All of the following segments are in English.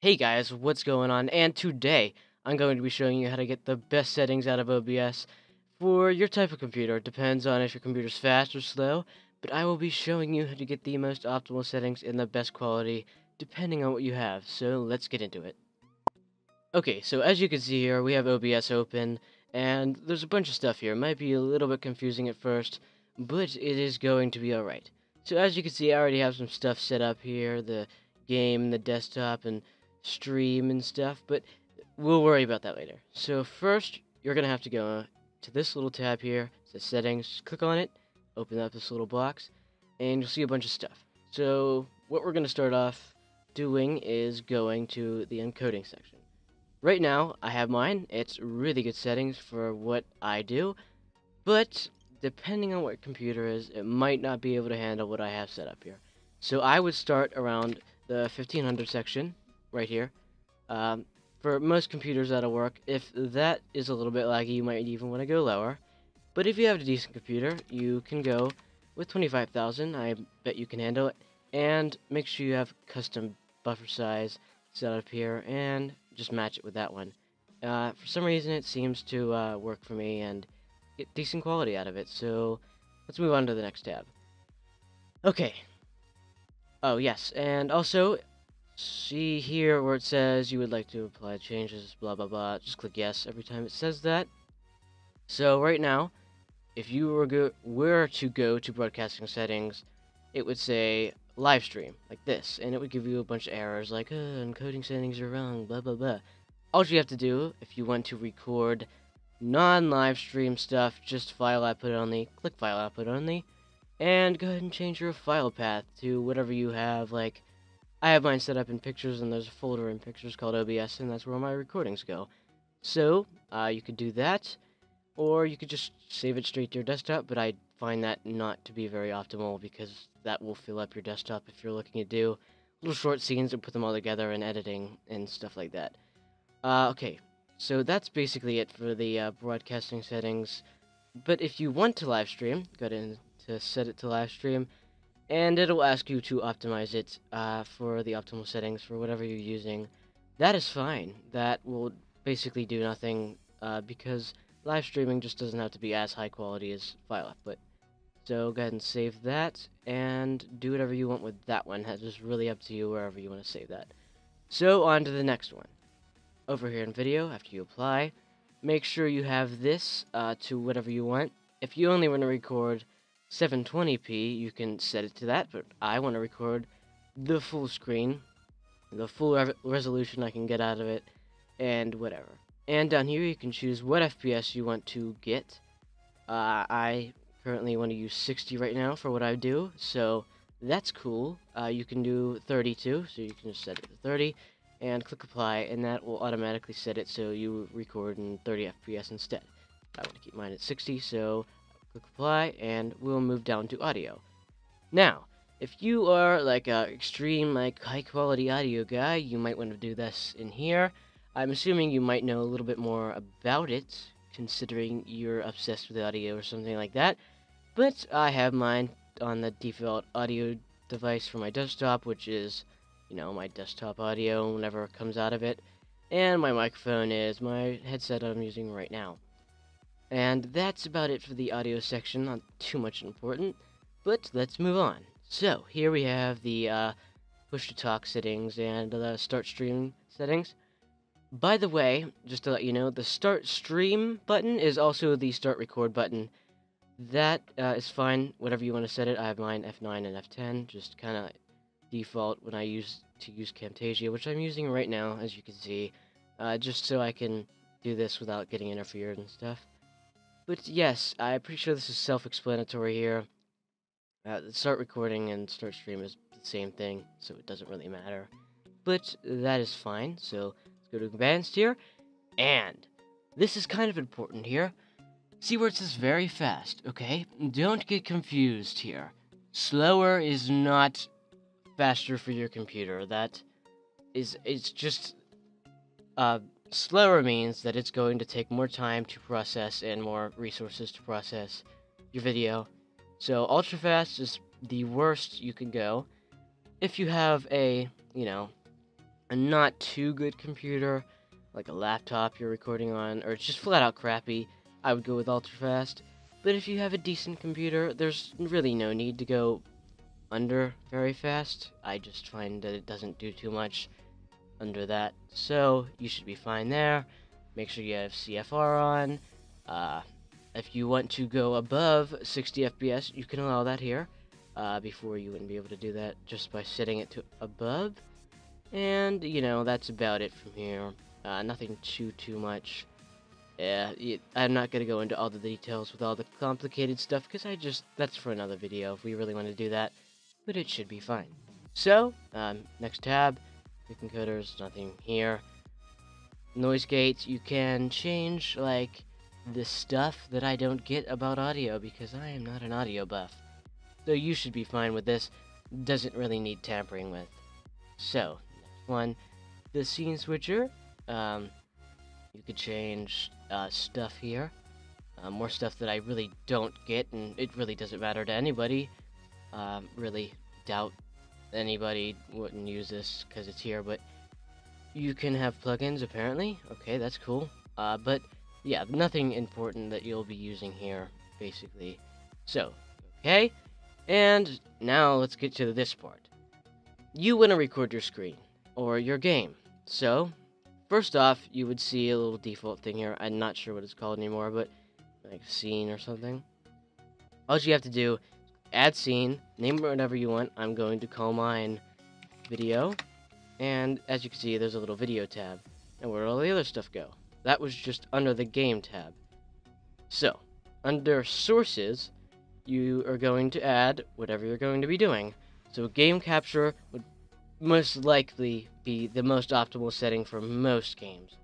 Hey guys, what's going on? And today, I'm going to be showing you how to get the best settings out of OBS for your type of computer. It depends on if your computer's fast or slow, but I will be showing you how to get the most optimal settings in the best quality, depending on what you have. So let's get into it. Okay, so as you can see here, we have OBS open, and there's a bunch of stuff here. It might be a little bit confusing at first, but it is going to be alright. So as you can see, I already have some stuff set up here, the game, the desktop, and stream and stuff, but we'll worry about that later. So first, you're going to have to go to this little tab here, it says settings, just click on it, open up this little box, and you'll see a bunch of stuff. So what we're going to start off doing is going to the encoding section. Right now, I have mine. It's really good settings for what I do, but depending on what computer is, it might not be able to handle what I have set up here. So I would start around the 1500 section, right here. For most computers that'll work. If that is a little bit laggy, you might even want to go lower. But if you have a decent computer, you can go with 25,000. I bet you can handle it. And make sure you have custom buffer size set up here, and just match it with that one. For some reason, it seems to work for me and get decent quality out of it. So let's move on to the next tab. Okay. Oh, yes, and also, see here where it says you would like to apply changes, blah, blah, blah. Just click yes every time it says that. So right now, if you were to go to broadcasting settings, it would say live stream, like this, and it would give you a bunch of errors like, encoding settings are wrong, blah, blah, blah. All you have to do, if you want to record non-live stream stuff, just file output only, click file output only, and go ahead and change your file path to whatever you have. Like, I have mine set up in pictures, and there's a folder in pictures called OBS, and that's where my recordings go. So, you could do that, or you could just save it straight to your desktop, but I find that not to be very optimal because that will fill up your desktop if you're looking to do little short scenes and put them all together in editing and stuff like that. Okay, so that's basically it for the broadcasting settings. But if you want to live stream, go ahead to set it to live stream, and it'll ask you to optimize it for the optimal settings for whatever you're using. That is fine. That will basically do nothing because live streaming just doesn't have to be as high quality as file output. So go ahead and save that, and do whatever you want with that one. That's just really up to you wherever you want to save that. So on to the next one. Over here in video, after you apply, make sure you have this to whatever you want. If you only want to record 720p, you can set it to that, but I want to record the full screen, the full resolution I can get out of it, and whatever. And down here you can choose what FPS you want to get. I currently want to use 60 right now for what I do, so that's cool. You can do 32, so you can just set it to 30, and click apply, and that will automatically set it so you record in 30 FPS instead. I want to keep mine at 60, so click apply, and we'll move down to audio. Now, if you are like a extreme, like high quality audio guy, you might want to do this in here. I'm assuming you might know a little bit more about it, considering you're obsessed with audio or something like that. But I have mine on the default audio device for my desktop, which is, you know, my desktop audio whenever it comes out of it. And my microphone is my headset I'm using right now. And that's about it for the audio section, not too much important. But let's move on. So, here we have the push-to-talk settings and the start stream settings. By the way, just to let you know, the start stream button is also the start record button. That is fine, whatever you want to set it. I have mine F9 and F10, just kind of default when I use Camtasia, which I'm using right now, as you can see, just so I can do this without getting interfered and stuff. But yes, I'm pretty sure this is self-explanatory here. Start recording and start stream is the same thing, so it doesn't really matter. But that is fine, so let's go to advanced here, and this is kind of important here. See where it says very fast, okay? Don't get confused here. Slower is not faster for your computer. It's just, slower means that it's going to take more time to process and more resources to process your video. So ultra fast is the worst you can go. If you have a, a not too good computer, like a laptop you're recording on, or it's just flat out crappy, I would go with ultra fast. But if you have a decent computer, there's really no need to go under very fast. I just find that it doesn't do too much under that, so you should be fine there. Make sure you have CFR on. If you want to go above 60 FPS, you can allow that here. Before, you wouldn't be able to do that just by setting it to above. And, you know, that's about it from here. Nothing too much. I'm not going to go into all the details with all the complicated stuff, because that's for another video if we really want to do that. But it should be fine. So, next tab, quick encoders, nothing here. Noise gates, you can change, like, the stuff that I don't get about audio, because I am not an audio buff. So you should be fine with this. Doesn't really need tampering with. So, next one, the scene switcher. You could change stuff here. More stuff that I really don't get, and it really doesn't matter to anybody. Really doubt anybody wouldn't use this because it's here, but you can have plugins apparently. Okay, that's cool. But yeah, nothing important that you'll be using here, basically. So, okay, and now let's get to this part. You want to record your screen, or your game. So, first off, you would see a little default thing here. I'm not sure what it's called anymore, but like scene or something. All you have to do, add scene, name it whatever you want. I'm going to call mine video. And as you can see, there's a little video tab. And where did all the other stuff go? That was just under the game tab. So, under sources, you are going to add whatever you're going to be doing. So game capture would most likely be the most optimal setting for most games.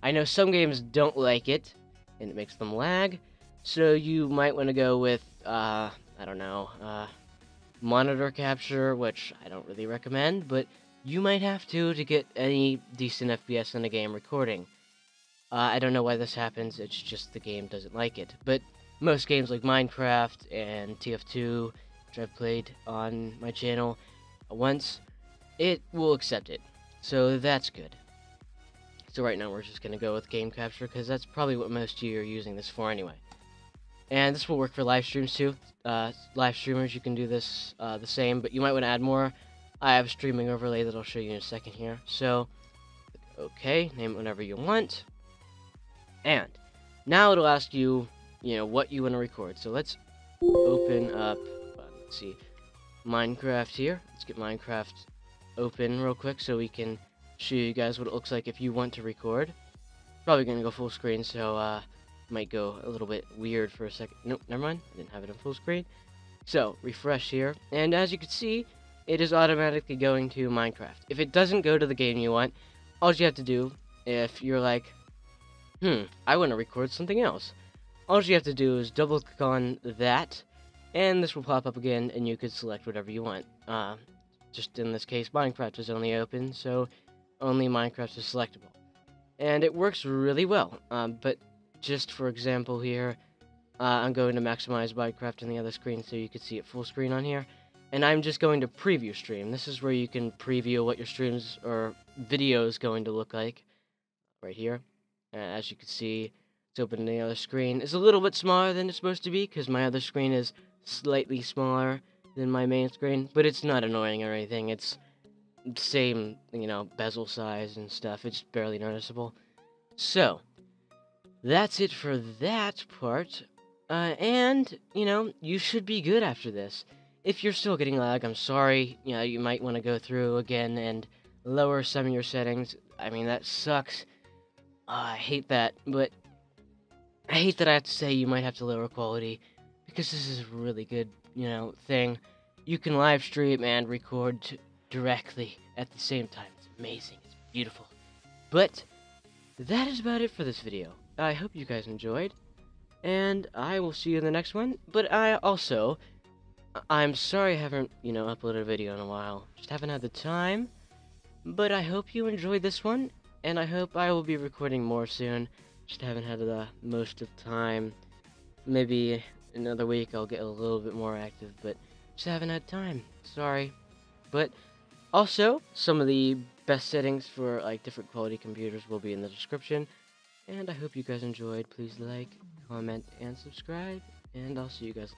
I know some games don't like it, and it makes them lag, so you might want to go with, I don't know, monitor capture, which I don't really recommend, but you might have to get any decent FPS in a game recording. I don't know why this happens, it's just the game doesn't like it. But most games like Minecraft and TF2, which I've played on my channel once, it will accept it. So that's good. So right now we're just going to go with game capture, because that's probably what most of you are using this for anyway. And this will work for live streams too. Live streamers, you can do this the same, but you might want to add more. I have a streaming overlay that I'll show you in a second here. So, okay, name it whenever you want. And now it'll ask you, what you want to record. So let's open up, let's see, Minecraft here. Let's get Minecraft open real quick so we can show you guys what it looks like if you want to record. Probably going to go full screen, so might go a little bit weird for a second. Nope, never mind. I didn't have it on full screen. So, refresh here. And as you can see, it is automatically going to Minecraft. If it doesn't go to the game you want, all you have to do, if you're like, I want to record something else, all you have to do is double click on that, and this will pop up again, and you could select whatever you want. Just in this case, Minecraft is only open, so only Minecraft is selectable. And it works really well, but just for example here, I'm going to maximize Minecraft on the other screen so you can see it full screen on here. And I'm just going to preview stream. This is where you can preview what your streams or video is going to look like. Right here. As you can see, it's open on the other screen. It's a little bit smaller than it's supposed to be, because my other screen is slightly smaller than my main screen. But it's not annoying or anything. It's the same, bezel size and stuff. It's barely noticeable. So, that's it for that part. And, you should be good after this. If you're still getting lag, I'm sorry. You might want to go through again and lower some of your settings. I mean, that sucks. I hate that, but I hate that I have to say you might have to lower quality, because this is a really good, thing. You can live stream and record directly at the same time. It's amazing. It's beautiful. But that is about it for this video. I hope you guys enjoyed, and I will see you in the next one. But I'm sorry I haven't, uploaded a video in a while. Just haven't had the time. But I hope you enjoyed this one, and I hope I will be recording more soon. Just haven't had the most of the time. Maybe another week I'll get a little bit more active, but just haven't had time. Sorry. But also, some of the best settings for like different quality computers will be in the description. And I hope you guys enjoyed. Please like, comment, and subscribe. And I'll see you guys